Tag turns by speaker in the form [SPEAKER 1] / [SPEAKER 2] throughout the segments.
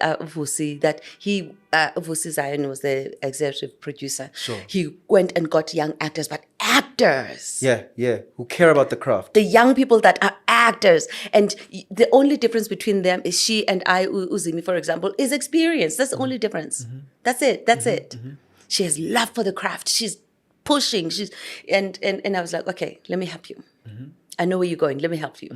[SPEAKER 1] Vusi, that he, Vusi Zion was the executive producer.
[SPEAKER 2] Sure.
[SPEAKER 1] He went and got young actors, but actors.
[SPEAKER 2] Yeah, yeah. Who care about the craft.
[SPEAKER 1] The young people that are actors. And the only difference between them is she and I, Uzimi, for example, is experience. That's the only difference. That's it. That's it. She has love for the craft. She's pushing. And I was like, okay, let me help you. I know where you're going. Let me help you.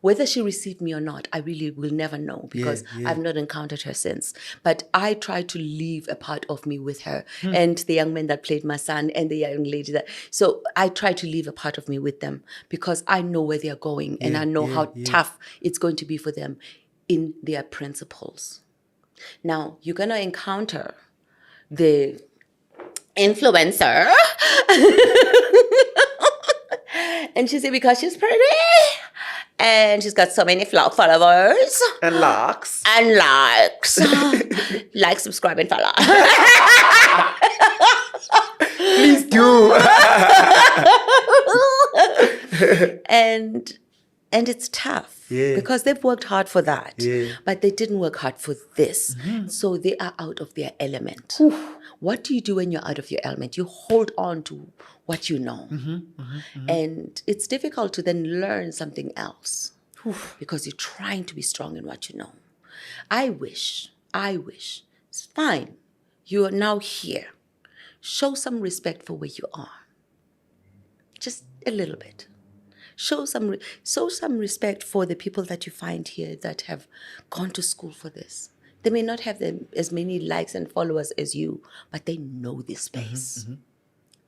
[SPEAKER 1] Whether she received me or not, I really will never know because I've not encountered her since. But I try to leave a part of me with her and the young man that played my son and the young lady that. So I try to leave a part of me with them because I know where they're going and I know how tough it's going to be for them in their principles. Now, you're going to encounter the influencer. And she said, because she's pretty and she's got so many followers.
[SPEAKER 2] And likes.
[SPEAKER 1] And likes. Like, subscribe, and follow.
[SPEAKER 2] Please do.
[SPEAKER 1] And it's tough because they've worked hard for that. But they didn't work hard for this. So they are out of their element. What do you do when you're out of your element? You hold on to what you know. And it's difficult to then learn something else because you're trying to be strong in what you know. I wish, it's fine. You are now here. Show some respect for where you are. Just a little bit. Show some respect for the people that you find here that have gone to school for this. They may not have as many likes and followers as you, but they know this space.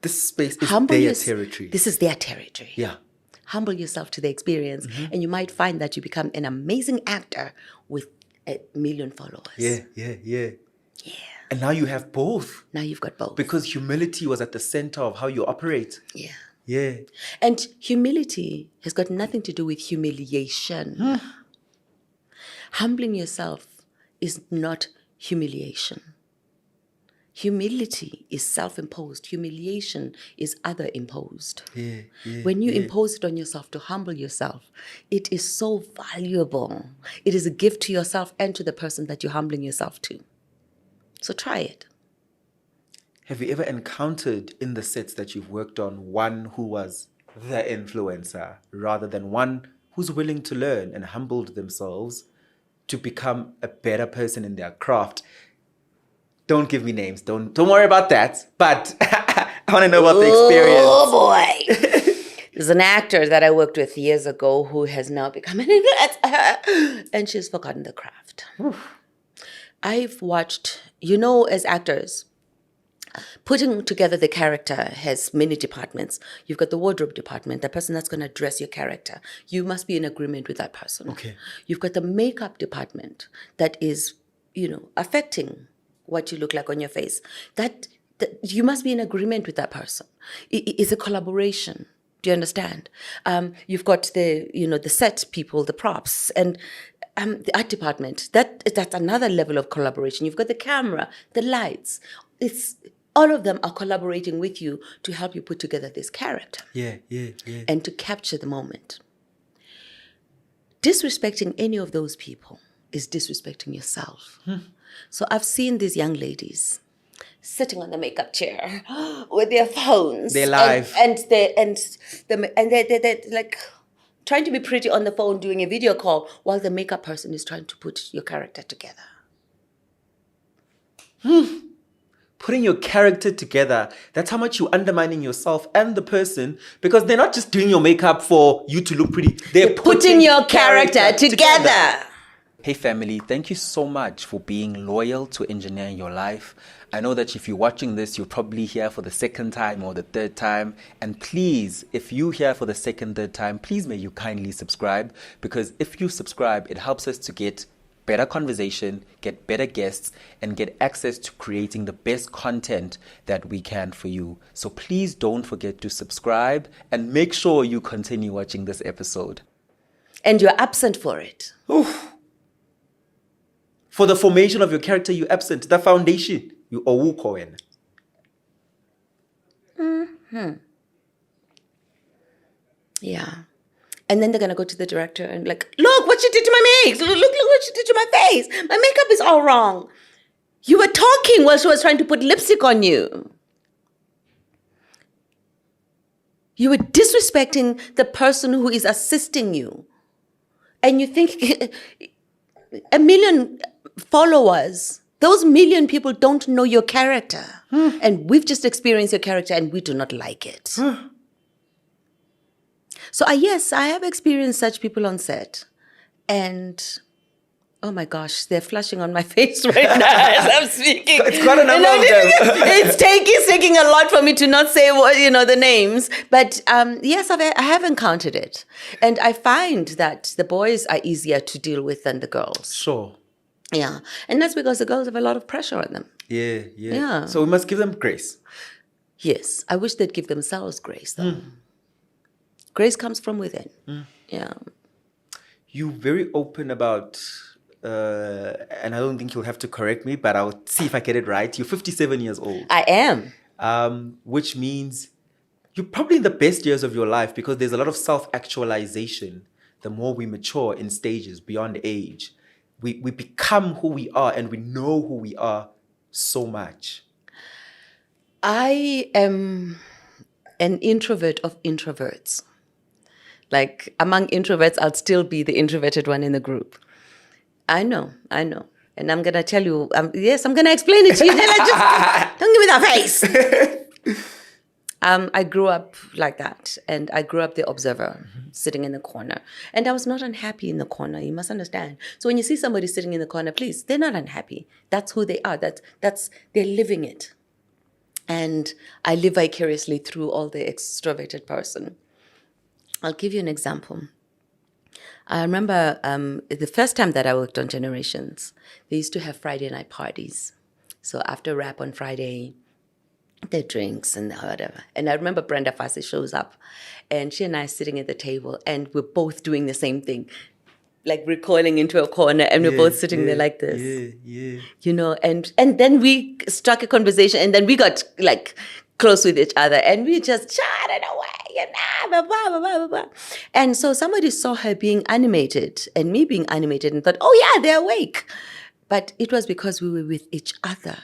[SPEAKER 2] This space is their territory.
[SPEAKER 1] This is their territory.
[SPEAKER 2] Yeah.
[SPEAKER 1] Humble yourself to the experience, and you might find that you become an amazing actor with 1 million followers.
[SPEAKER 2] Yeah. And now you have both.
[SPEAKER 1] Now you've got both.
[SPEAKER 2] Because humility was at the center of how you operate. Yeah.
[SPEAKER 1] And humility has got nothing to do with humiliation. Humbling yourself is not humiliation. Humility is self-imposed. Humiliation is other-imposed. When you impose it on yourself to humble yourself, it is so valuable. It is a gift to yourself and to the person that you're humbling yourself to. So try it.
[SPEAKER 2] Have you ever encountered in the sets that you've worked on one who was the influencer rather than one who's willing to learn and humbled themselves to become a better person in their craft? Don't give me names. Don't worry about that. But I want to know about the experience.
[SPEAKER 1] Oh, boy. There's an actor that I worked with years ago who has now become an influencer. And she's forgotten the craft. I've watched, as actors, putting together the character has many departments. You've got the wardrobe department, the person that's going to dress your character. You must be in agreement with that person.
[SPEAKER 2] Okay.
[SPEAKER 1] You've got the makeup department that is, affecting what you look like on your face. That you must be in agreement with that person. It's a collaboration. Do you understand? You've got the set people, the props, and the art department. That's another level of collaboration. You've got the camera, the lights. All of them are collaborating with you to help you put together this character.
[SPEAKER 2] Yeah.
[SPEAKER 1] And to capture the moment. Disrespecting any of those people is disrespecting yourself. So I've seen these young ladies sitting on the makeup chair with their phones.
[SPEAKER 2] They're live.
[SPEAKER 1] And they're like trying to be pretty on the phone doing a video call while the makeup person is trying to put your character together.
[SPEAKER 2] Putting your character together, that's how much you're undermining yourself and the person, because they're not just doing your makeup for you to look pretty. They're
[SPEAKER 1] putting your character together.
[SPEAKER 2] Hey family, thank you so much for being loyal to engineering your life. I know that if you're watching this, you're probably here for the second time or the third time. And please, if you're here for the second, third time, please may you kindly subscribe, because if you subscribe, it helps us to get better conversation, get better guests, and get access to creating the best content that we can for you. So please don't forget to subscribe and make sure you continue watching this episode.
[SPEAKER 1] And you're absent for it.
[SPEAKER 2] Oof. For the formation of your character, you're absent. The foundation, you are.
[SPEAKER 1] Yeah. And then they're going to go to the director and like, look what she did to my makeup. Look what she did to my face. My makeup is all wrong. You were talking while she was trying to put lipstick on you. You were disrespecting the person who is assisting you. And you think 1 million followers, those 1 million people don't know your character. And we've just experienced your character and we do not like it. So yes, I have experienced such people on set. And oh my gosh, they're flashing on my face right now as I'm speaking.
[SPEAKER 2] It's quite a number of them.
[SPEAKER 1] It's taking a lot for me to not say the names. But yes, I have encountered it. And I find that the boys are easier to deal with than the girls.
[SPEAKER 2] Sure.
[SPEAKER 1] Yeah. And that's because the girls have a lot of pressure on them.
[SPEAKER 2] Yeah. So we must give them grace.
[SPEAKER 1] Yes. I wish they'd give themselves grace, though. Grace comes from within. Yeah.
[SPEAKER 2] You're very open about, and I don't think you'll have to correct me, but I'll see if I get it right. You're 57 years old.
[SPEAKER 1] I am.
[SPEAKER 2] Which means you're probably in the best years of your life because there's a lot of self-actualization. The more we mature in stages beyond age, we become who we are and we know who we are so much.
[SPEAKER 1] I am an introvert of introverts. Like among introverts, I'll still be the introverted one in the group. I know. And I'm going to tell you, yes, I'm going to explain it to you. Just don't give me that face. I grew up like that. And I grew up the observer, sitting in the corner. And I was not unhappy in the corner. You must understand. So when you see somebody sitting in the corner, please, they're not unhappy. That's who they are. They're living it. And I live vicariously through all the extroverted person. I'll give you an example. I remember the first time that I worked on Generations, they used to have Friday night parties. So after rap on Friday, the drinks and whatever. And I remember Brenda Fassie shows up and she and I are sitting at the table and we're both doing the same thing, like recoiling into a corner and we're both sitting there like this. You know, and then we struck a conversation and then we got like close with each other and we just chatted away, blah, blah, blah, blah, blah. And so somebody saw her being animated and me being animated and thought, oh yeah, they're awake. But it was because we were with each other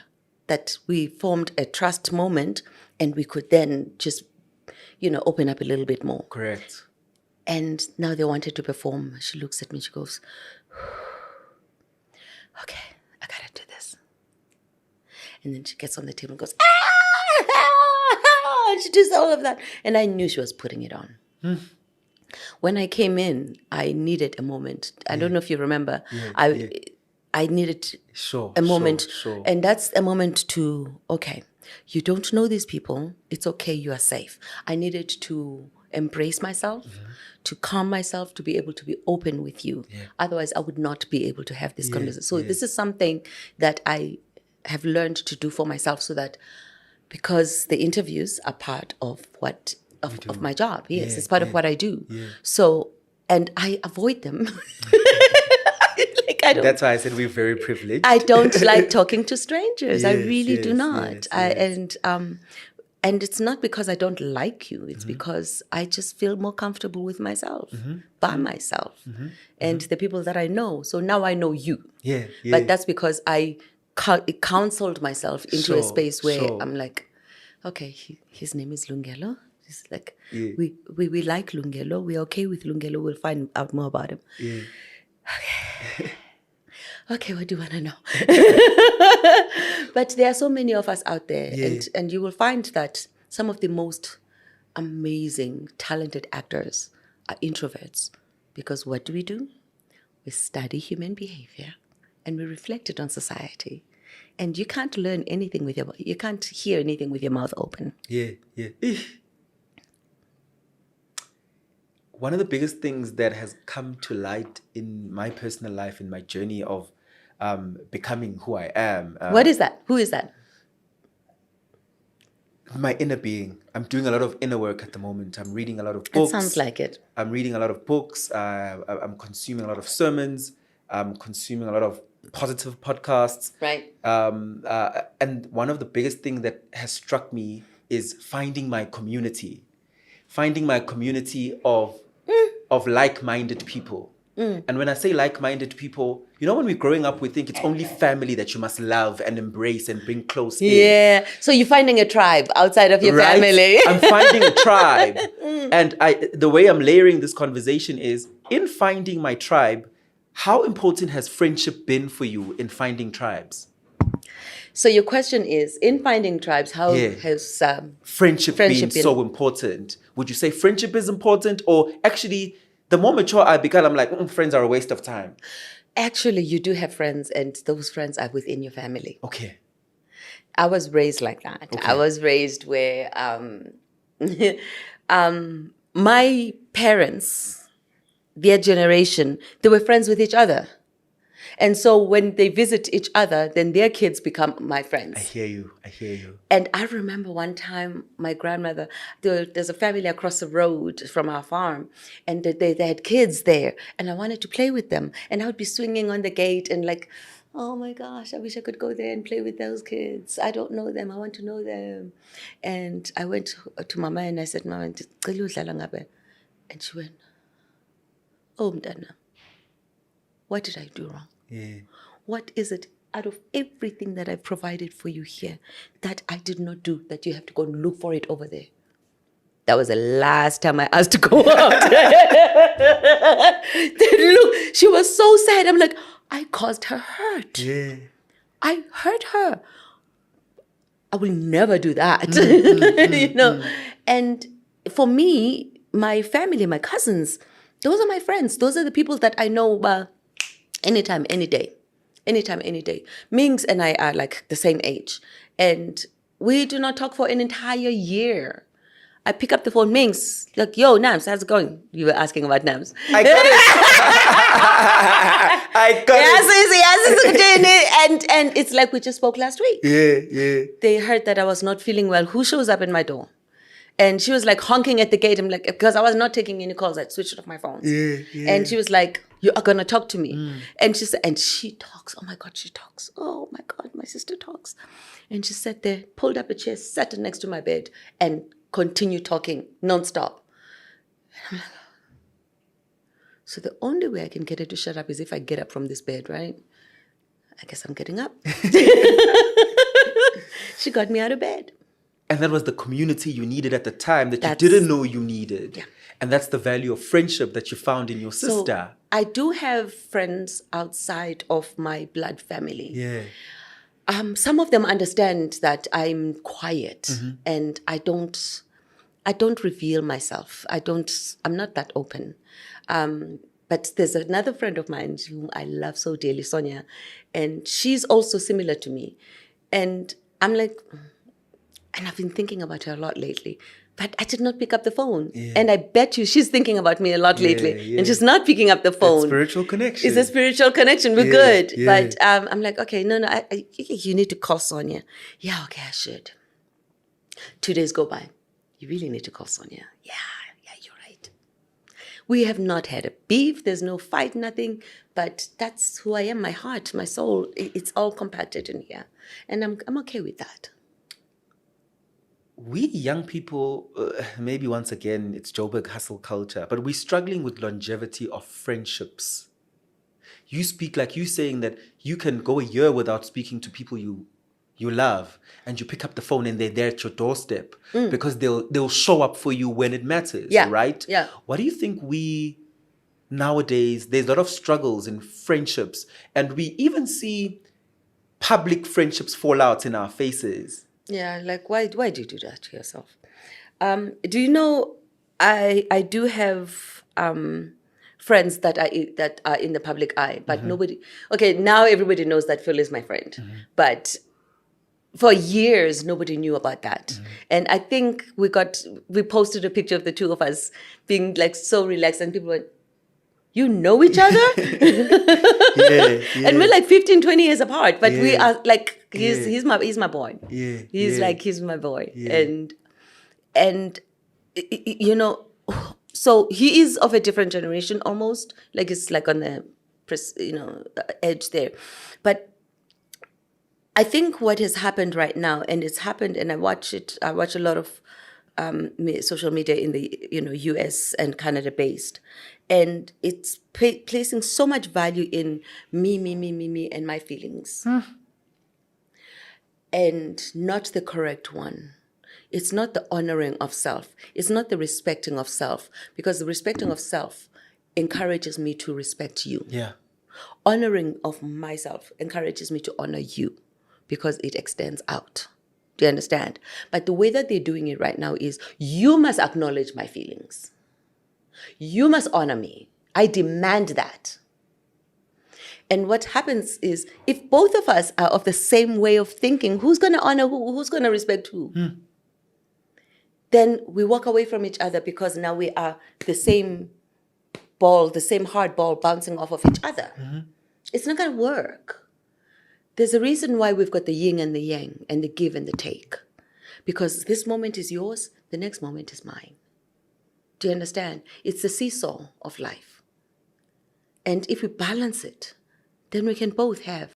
[SPEAKER 1] that we formed a trust moment and we could then just, open up a little bit more.
[SPEAKER 2] Correct.
[SPEAKER 1] And now they wanted to perform. She looks at me, she goes, okay, I gotta do this. And then she gets on the table and goes, and she does all of that. And I knew she was putting it on. When I came in, I needed a moment. I don't know if you remember. I needed a moment.
[SPEAKER 2] Sure.
[SPEAKER 1] And that's a moment to, okay, you don't know these people. It's okay, you are safe. I needed to embrace myself, to calm myself, to be able to be open with you. Otherwise, I would not be able to have this conversation. So this is something that I have learned to do for myself so that because the interviews are part of of my job. Yes, it's part of what I do. So, and I avoid them.
[SPEAKER 2] That's why I said we're very privileged.
[SPEAKER 1] I don't like talking to strangers. I really do not. And it's not because I don't like you. It's because I just feel more comfortable with myself, by myself, and the people that I know. So now I know you. But that's because I counseled myself into a space where I'm like, okay, his name is Lungelo. It's like, we like Lungelo. We're okay with Lungelo. We'll find out more about him. Okay, what do you want to know? But there are so many of us out there. And you will find that some of the most amazing, talented actors are introverts. Because what do? We study human behavior and we reflect it on society. And you can't learn anything you can't hear anything with your mouth open.
[SPEAKER 2] One of the biggest things that has come to light in my personal life, in my journey of becoming who I am.
[SPEAKER 1] What is that? Who is that?
[SPEAKER 2] My inner being. I'm doing a lot of inner work at the moment. I'm reading a lot of books.
[SPEAKER 1] It sounds like it.
[SPEAKER 2] I'm reading a lot of books. I'm consuming a lot of sermons. I'm consuming a lot of positive podcasts.
[SPEAKER 1] Right.
[SPEAKER 2] And one of the biggest things that has struck me is finding my community. Finding my community of of like-minded people. And when I say like-minded people, you know, when we're growing up, we think it's only family that you must love and embrace and bring close in.
[SPEAKER 1] Yeah. So you're finding a tribe outside of your
[SPEAKER 2] Right?
[SPEAKER 1] family.
[SPEAKER 2] I'm finding a tribe. And the way I'm layering this conversation is, in finding my tribe, how important has friendship been for you in finding tribes?
[SPEAKER 1] So your question is, in finding tribes, how has
[SPEAKER 2] friendship been so important? Would you say friendship is important, or actually, the more mature I become, I'm like, friends are a waste of time?
[SPEAKER 1] Actually, you do have friends, and those friends are within your family.
[SPEAKER 2] Okay.
[SPEAKER 1] I was raised like that.
[SPEAKER 2] Okay.
[SPEAKER 1] I was raised where my parents, their generation, they were friends with each other. And so when they visit each other, then their kids become my friends.
[SPEAKER 2] I hear you.
[SPEAKER 1] And I remember one time my grandmother, there's a family across the road from our farm, and they had kids there, and I wanted to play with them. And I would be swinging on the gate and like, oh my gosh, I wish I could go there and play with those kids. I don't know them. I want to know them. And I went to Mama and I said, Mama, and she went, oh, Mdana, what did I do wrong?
[SPEAKER 2] Yeah.
[SPEAKER 1] What is it out of everything that I've provided for you here that I did not do, that you have to go and look for it over there? That was the last time I asked to go out. Look, she was so sad. I'm like, I caused her hurt.
[SPEAKER 2] Yeah.
[SPEAKER 1] I hurt her. I will never do that. You know? And for me, my family, my cousins, those are my friends. Those are the people that I know anytime, any day. Anytime, any day. Mings and I are like the same age. And we do not talk for an entire year. I pick up the phone, Mings, like, yo, Nams, how's it going? You were asking about Nams.
[SPEAKER 2] I got it. I got
[SPEAKER 1] it. And it's like we just spoke last week.
[SPEAKER 2] Yeah.
[SPEAKER 1] They heard that I was not feeling well. Who shows up in my door? And she was like honking at the gate. I'm like, because I was not taking any calls. I switched off my phone.
[SPEAKER 2] Yeah.
[SPEAKER 1] And she was like, you are going to talk to me. And she said, and she talks. Oh my God, she talks. Oh my God, my sister talks. And she sat there, pulled up a chair, sat next to my bed, and continued talking nonstop. And I'm like, so the only way I can get her to shut up is if I get up from this bed, right? I guess I'm getting up. She got me out of bed.
[SPEAKER 2] And that was the community you needed at the time that you didn't know you needed.
[SPEAKER 1] Yeah.
[SPEAKER 2] And that's the value of friendship that you found in your sister.
[SPEAKER 1] So I do have friends outside of my blood family.
[SPEAKER 2] Yeah.
[SPEAKER 1] Some of them understand that I'm quiet and I don't reveal myself. I'm not that open. But there's another friend of mine whom I love so dearly, Sonia, and she's also similar to me. And I'm like, and I've been thinking about her a lot lately, but I did not pick up the phone. Yeah. And I bet you she's thinking about me a lot lately, and she's not picking up the phone.
[SPEAKER 2] That spiritual connection.
[SPEAKER 1] It's a spiritual connection. We're good. Yeah. But I'm like, okay, no, you need to call Sonia. Yeah, okay, I should. 2 days go by. You really need to call Sonia. Yeah, you're right. We have not had a beef. There's no fight, nothing. But that's who I am, my heart, my soul. It's all compacted in here. And I'm okay with that.
[SPEAKER 2] We young people, maybe once again, it's Joburg hustle culture, but we're struggling with longevity of friendships. You speak like you saying that you can go a year without speaking to people you love, and you pick up the phone and they're there at your doorstep because they'll show up for you when it matters, right?
[SPEAKER 1] Yeah.
[SPEAKER 2] What do you think nowadays, there's a lot of struggles in friendships, and we even see public friendships fall out in our faces.
[SPEAKER 1] Yeah, like why do you do that to yourself? Do you know I do have friends that are in the public eye, but nobody. Okay, now everybody knows that Phil is my friend, but for years nobody knew about that. And I think we posted a picture of the two of us being like so relaxed, and people went, you know each other? And we're like 15, 20 years apart, but we are like, he's my boy. He's my boy. And you know, so he is of a different generation almost, like it's like on the, edge there. But I think what has happened right now, and it's happened, and I watch a lot of social media in the US and Canada based, and it's placing so much value in me, and my feelings, and not the correct one. It's not the honoring of self. It's not the respecting of self, because the respecting of self encourages me to respect you.
[SPEAKER 2] Yeah.
[SPEAKER 1] Honoring of myself encourages me to honor you, because it extends out. Do you understand? But the way that they're doing it right now is, you must acknowledge my feelings. You must honor me. I demand that. And what happens is, if both of us are of the same way of thinking, who's going to honor who? Who's going to respect who? Then we walk away from each other, because now we are the same ball, the same hard ball bouncing off of each other. It's not going to work. There's a reason why we've got the yin and the yang, and the give and the take. Because this moment is yours, the next moment is mine. Do you understand? It's the seesaw of life. And if we balance it, then we can both have